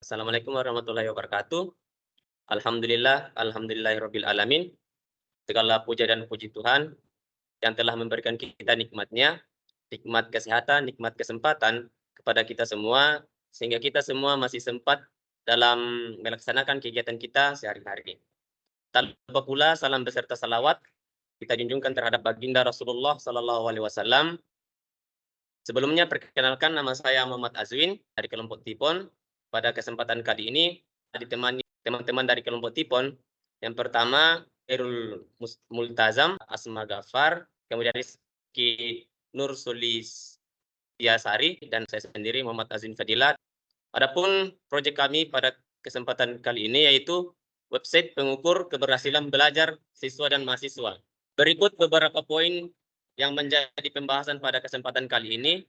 Assalamualaikum warahmatullahi wabarakatuh. Alhamdulillahirabbil alamin. Segala puja dan puji Tuhan yang telah memberikan kita nikmat-Nya, nikmat kesehatan, nikmat kesempatan kepada kita semua, sehingga kita semua masih sempat dalam melaksanakan kegiatan kita sehari-hari. Tak lupa pula salam beserta salawat kita junjungkan terhadap baginda Rasulullah Sallallahu Alaihi Wasallam. Sebelumnya perkenalkan, nama saya Muhammad Azwin dari kelompok Tipon. Pada kesempatan kali ini ditemani teman-teman dari kelompok Tipon. Yang pertama Erul Multazam, Asma Ghaffar, kemudian Rizky Nur Sulis Tiasari, dan saya sendiri Muhammad Azwin Fadilat. Adapun proyek kami pada kesempatan kali ini yaitu website pengukur keberhasilan belajar siswa dan mahasiswa. Berikut beberapa poin yang menjadi pembahasan pada kesempatan kali ini.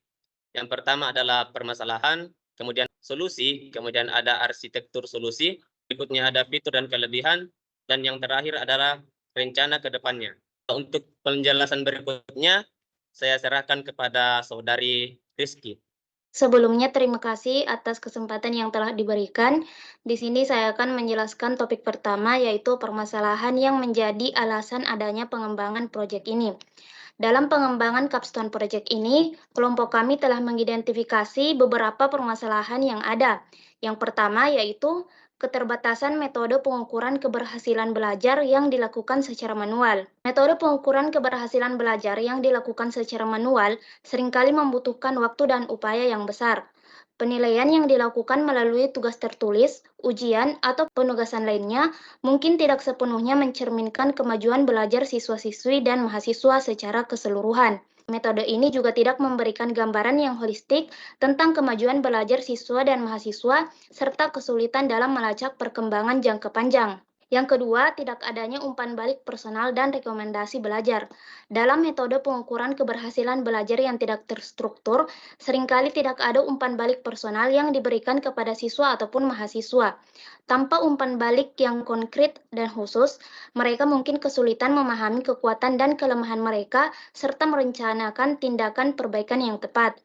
Yang pertama adalah permasalahan, kemudian solusi, kemudian ada arsitektur solusi, berikutnya ada fitur dan kelebihan, dan yang terakhir adalah rencana ke depannya. Untuk penjelasan berikutnya, saya serahkan kepada saudari Rizky. Sebelumnya, terima kasih atas kesempatan yang telah diberikan. Di sini saya akan menjelaskan topik pertama, yaitu permasalahan yang menjadi alasan adanya pengembangan proyek ini. Dalam pengembangan Capstone Project ini, kelompok kami telah mengidentifikasi beberapa permasalahan yang ada. Yang pertama yaitu keterbatasan metode pengukuran keberhasilan belajar yang dilakukan secara manual. Metode pengukuran keberhasilan belajar yang dilakukan secara manual seringkali membutuhkan waktu dan upaya yang besar. Penilaian yang dilakukan melalui tugas tertulis, ujian, atau penugasan lainnya mungkin tidak sepenuhnya mencerminkan kemajuan belajar siswa-siswi dan mahasiswa secara keseluruhan. Metode ini juga tidak memberikan gambaran yang holistik tentang kemajuan belajar siswa dan mahasiswa, serta kesulitan dalam melacak perkembangan jangka panjang. Yang kedua, tidak adanya umpan balik personal dan rekomendasi belajar. Dalam metode pengukuran keberhasilan belajar yang tidak terstruktur, seringkali tidak ada umpan balik personal yang diberikan kepada siswa ataupun mahasiswa. Tanpa umpan balik yang konkret dan khusus, mereka mungkin kesulitan memahami kekuatan dan kelemahan mereka serta merencanakan tindakan perbaikan yang tepat.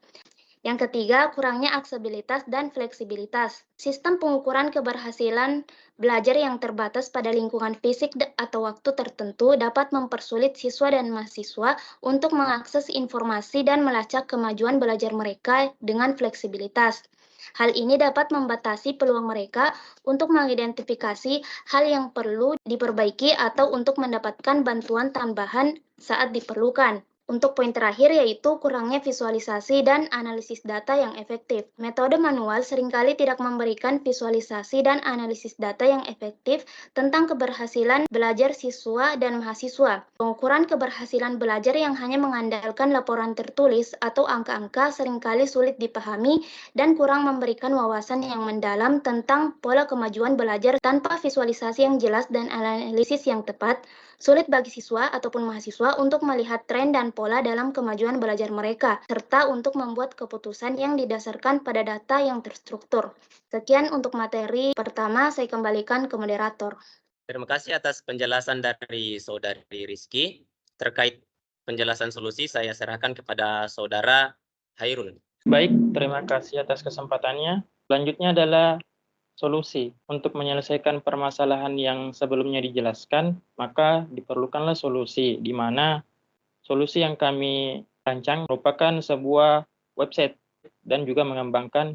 Yang ketiga, kurangnya aksesibilitas dan fleksibilitas. Sistem pengukuran keberhasilan belajar yang terbatas pada lingkungan fisik atau waktu tertentu dapat mempersulit siswa dan mahasiswa untuk mengakses informasi dan melacak kemajuan belajar mereka dengan fleksibilitas. Hal ini dapat membatasi peluang mereka untuk mengidentifikasi hal yang perlu diperbaiki atau untuk mendapatkan bantuan tambahan saat diperlukan. Untuk poin terakhir yaitu kurangnya visualisasi dan analisis data yang efektif. Metode manual seringkali tidak memberikan visualisasi dan analisis data yang efektif tentang keberhasilan belajar siswa dan mahasiswa. Pengukuran keberhasilan belajar yang hanya mengandalkan laporan tertulis atau angka-angka seringkali sulit dipahami dan kurang memberikan wawasan yang mendalam tentang pola kemajuan belajar. Tanpa visualisasi yang jelas dan analisis yang tepat, sulit bagi siswa ataupun mahasiswa untuk melihat tren dan pola dalam kemajuan belajar mereka, serta untuk membuat keputusan yang didasarkan pada data yang terstruktur. Sekian untuk materi pertama, saya kembalikan ke moderator. Terima kasih atas penjelasan dari saudari Rizky. Terkait penjelasan solusi, saya serahkan kepada saudara Hairul. Baik, terima kasih atas kesempatannya. Selanjutnya adalah solusi. Untuk menyelesaikan permasalahan yang sebelumnya dijelaskan, maka diperlukanlah solusi, di mana solusi yang kami rancang merupakan sebuah website dan juga mengembangkan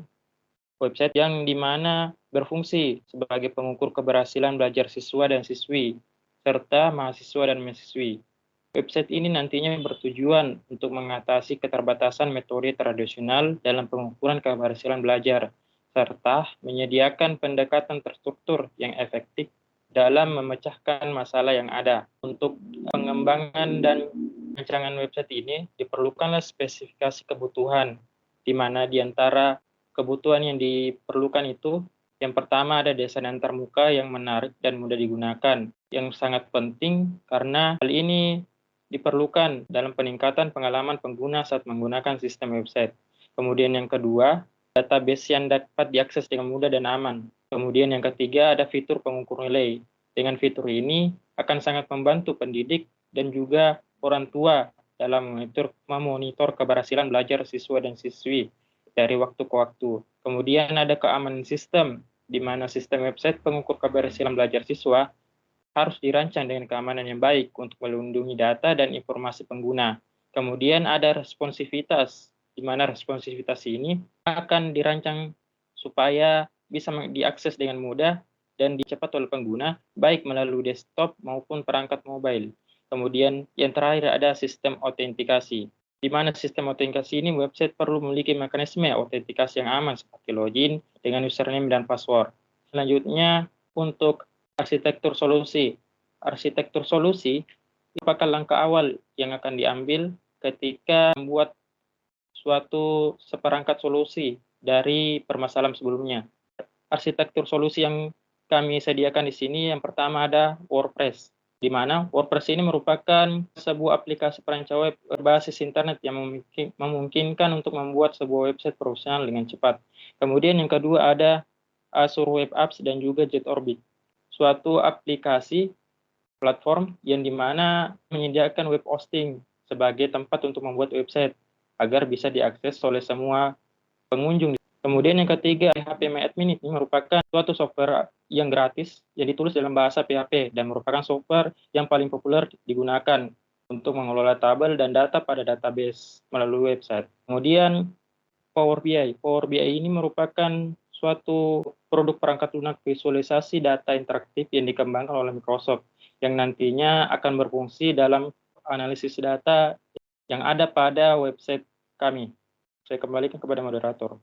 website yang di mana berfungsi sebagai pengukur keberhasilan belajar siswa dan siswi, serta mahasiswa dan mahasiswi. Website ini nantinya bertujuan untuk mengatasi keterbatasan metode tradisional dalam pengukuran keberhasilan belajar, serta menyediakan pendekatan terstruktur yang efektif dalam memecahkan masalah yang ada. Untuk pengembangan dan rancangan website ini diperlukanlah spesifikasi kebutuhan, di mana di antara kebutuhan yang diperlukan itu, yang pertama ada desain antarmuka yang menarik dan mudah digunakan, yang sangat penting karena hal ini diperlukan dalam peningkatan pengalaman pengguna saat menggunakan sistem website. Kemudian yang kedua, database yang dapat diakses dengan mudah dan aman. Kemudian yang ketiga ada fitur pengukur nilai. Dengan fitur ini akan sangat membantu pendidik dan juga orang tua dalam memonitor keberhasilan belajar siswa dan siswi dari waktu ke waktu. Kemudian ada keamanan sistem, di mana sistem website pengukur keberhasilan belajar siswa harus dirancang dengan keamanan yang baik untuk melindungi data dan informasi pengguna. Kemudian ada responsivitas, di mana responsivitas ini akan dirancang supaya bisa diakses dengan mudah dan dicepat oleh pengguna, baik melalui desktop maupun perangkat mobile. Kemudian yang terakhir ada sistem autentikasi, di mana sistem autentikasi ini website perlu memiliki mekanisme autentikasi yang aman seperti login dengan username dan password. Selanjutnya untuk arsitektur solusi. Arsitektur solusi merupakan langkah awal yang akan diambil ketika membuat suatu seperangkat solusi dari permasalahan sebelumnya. Arsitektur solusi yang kami sediakan di sini yang pertama ada WordPress, di mana WordPress ini merupakan sebuah aplikasi perancang web berbasis internet yang memungkinkan untuk membuat sebuah website profesional dengan cepat. Kemudian yang kedua ada Azure Web Apps dan juga JetOrbit, suatu aplikasi platform yang dimana menyediakan web hosting sebagai tempat untuk membuat website agar bisa diakses oleh semua pengunjung. Kemudian yang ketiga, PHP MyAdmin ini merupakan suatu software yang gratis yang ditulis dalam bahasa PHP dan merupakan software yang paling populer digunakan untuk mengelola tabel dan data pada database melalui website. Kemudian Power BI. Power BI ini merupakan suatu produk perangkat lunak visualisasi data interaktif yang dikembangkan oleh Microsoft yang nantinya akan berfungsi dalam analisis data yang ada pada website kami. Saya kembalikan kepada moderator.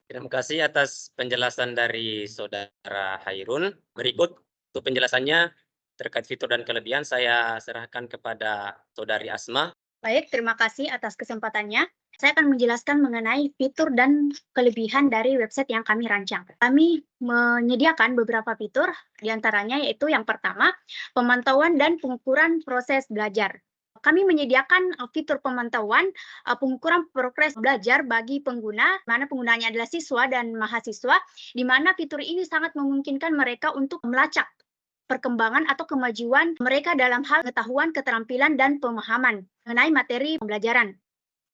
Terima kasih atas penjelasan dari Saudara Hairun. Berikut untuk penjelasannya terkait fitur dan kelebihan saya serahkan kepada Saudari Asma. Baik, terima kasih atas kesempatannya. Saya akan menjelaskan mengenai fitur dan kelebihan dari website yang kami rancang. Kami menyediakan beberapa fitur, diantaranya yaitu yang pertama, pemantauan dan pengukuran proses belajar. Kami menyediakan fitur pemantauan pengukuran progres belajar bagi pengguna, mana penggunanya adalah siswa dan mahasiswa, di mana fitur ini sangat memungkinkan mereka untuk melacak perkembangan atau kemajuan mereka dalam hal pengetahuan, keterampilan, dan pemahaman mengenai materi pembelajaran.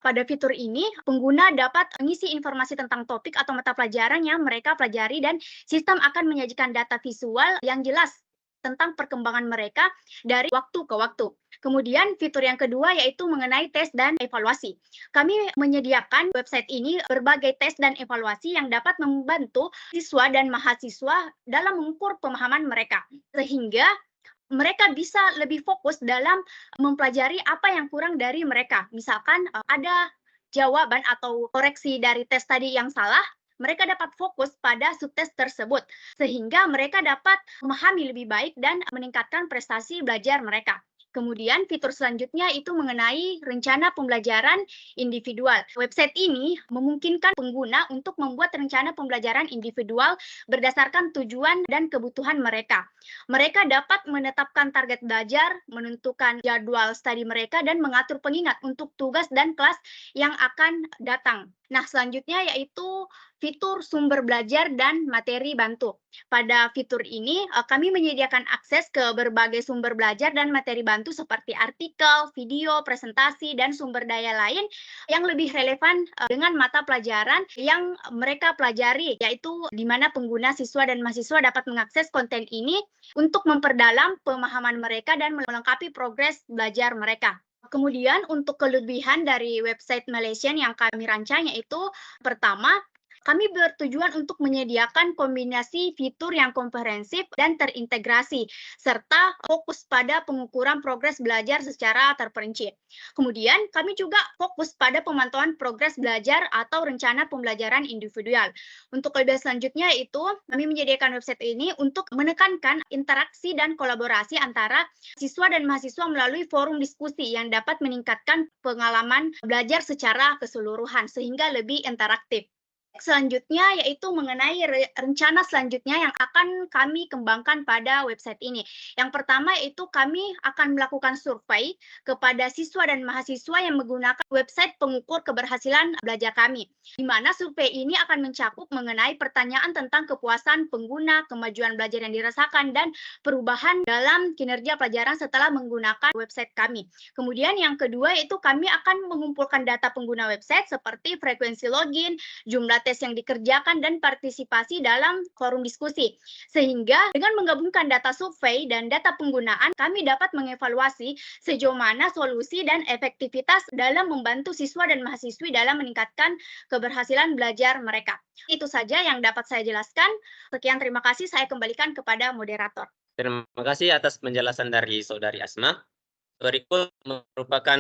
Pada fitur ini, pengguna dapat mengisi informasi tentang topik atau mata pelajaran yang mereka pelajari dan sistem akan menyajikan data visual yang jelas tentang perkembangan mereka dari waktu ke waktu. Kemudian fitur yang kedua yaitu mengenai tes dan evaluasi. Kami menyediakan website ini berbagai tes dan evaluasi yang dapat membantu siswa dan mahasiswa dalam mengukur pemahaman mereka, sehingga mereka bisa lebih fokus dalam mempelajari apa yang kurang dari mereka. Misalkan ada jawaban atau koreksi dari tes tadi yang salah, mereka dapat fokus pada subtes tersebut, sehingga mereka dapat memahami lebih baik dan meningkatkan prestasi belajar mereka. Kemudian fitur selanjutnya itu mengenai rencana pembelajaran individual. Website ini memungkinkan pengguna untuk membuat rencana pembelajaran individual berdasarkan tujuan dan kebutuhan mereka. Mereka dapat menetapkan target belajar, menentukan jadwal studi mereka, dan mengatur pengingat untuk tugas dan kelas yang akan datang. Nah, selanjutnya yaitu fitur sumber belajar dan materi bantu. Pada fitur ini, kami menyediakan akses ke berbagai sumber belajar dan materi bantu seperti artikel, video, presentasi, dan sumber daya lain yang lebih relevan dengan mata pelajaran yang mereka pelajari, yaitu di mana pengguna, siswa, dan mahasiswa dapat mengakses konten ini untuk memperdalam pemahaman mereka dan melengkapi progres belajar mereka. Kemudian untuk kelebihan dari website Malaysian yang kami rancang yaitu pertama, kami bertujuan untuk menyediakan kombinasi fitur yang komprehensif dan terintegrasi, serta fokus pada pengukuran progres belajar secara terperinci. Kemudian, kami juga fokus pada pemantauan progres belajar atau rencana pembelajaran individual. Untuk kelebihan selanjutnya itu, kami menyediakan website ini untuk menekankan interaksi dan kolaborasi antara siswa dan mahasiswa melalui forum diskusi yang dapat meningkatkan pengalaman belajar secara keseluruhan, sehingga lebih interaktif. Selanjutnya yaitu mengenai rencana selanjutnya yang akan kami kembangkan pada website ini. Yang pertama yaitu kami akan melakukan survei kepada siswa dan mahasiswa yang menggunakan website pengukur keberhasilan belajar kami, di mana survei ini akan mencakup mengenai pertanyaan tentang kepuasan pengguna, kemajuan belajar yang dirasakan, dan perubahan dalam kinerja pelajaran setelah menggunakan website kami. Kemudian yang kedua yaitu kami akan mengumpulkan data pengguna website seperti frekuensi login, jumlah tes yang dikerjakan, dan partisipasi dalam forum diskusi. Sehingga dengan menggabungkan data survei dan data penggunaan, kami dapat mengevaluasi sejauh mana solusi dan efektivitas dalam membantu siswa dan mahasiswi dalam meningkatkan keberhasilan belajar mereka. Itu saja yang dapat saya jelaskan. Sekian, terima kasih. Saya kembalikan kepada moderator. Terima kasih atas penjelasan dari Saudari Asma. Berikut merupakan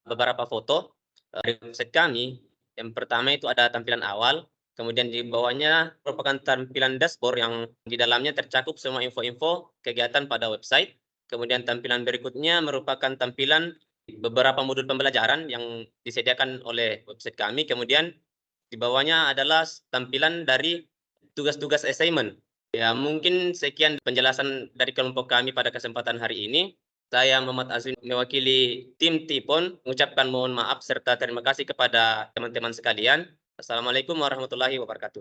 beberapa foto dari website kami. Yang pertama itu ada tampilan awal, kemudian di bawahnya merupakan tampilan dashboard yang di dalamnya tercakup semua info-info kegiatan pada website. Kemudian tampilan berikutnya merupakan tampilan beberapa modul pembelajaran yang disediakan oleh website kami. Kemudian di bawahnya adalah tampilan dari tugas-tugas assignment. Ya, mungkin sekian penjelasan dari kelompok kami pada kesempatan hari ini. Saya Muhammad Azwin mewakili tim TIPON mengucapkan mohon maaf serta terima kasih kepada teman-teman sekalian. Assalamualaikum warahmatullahi wabarakatuh.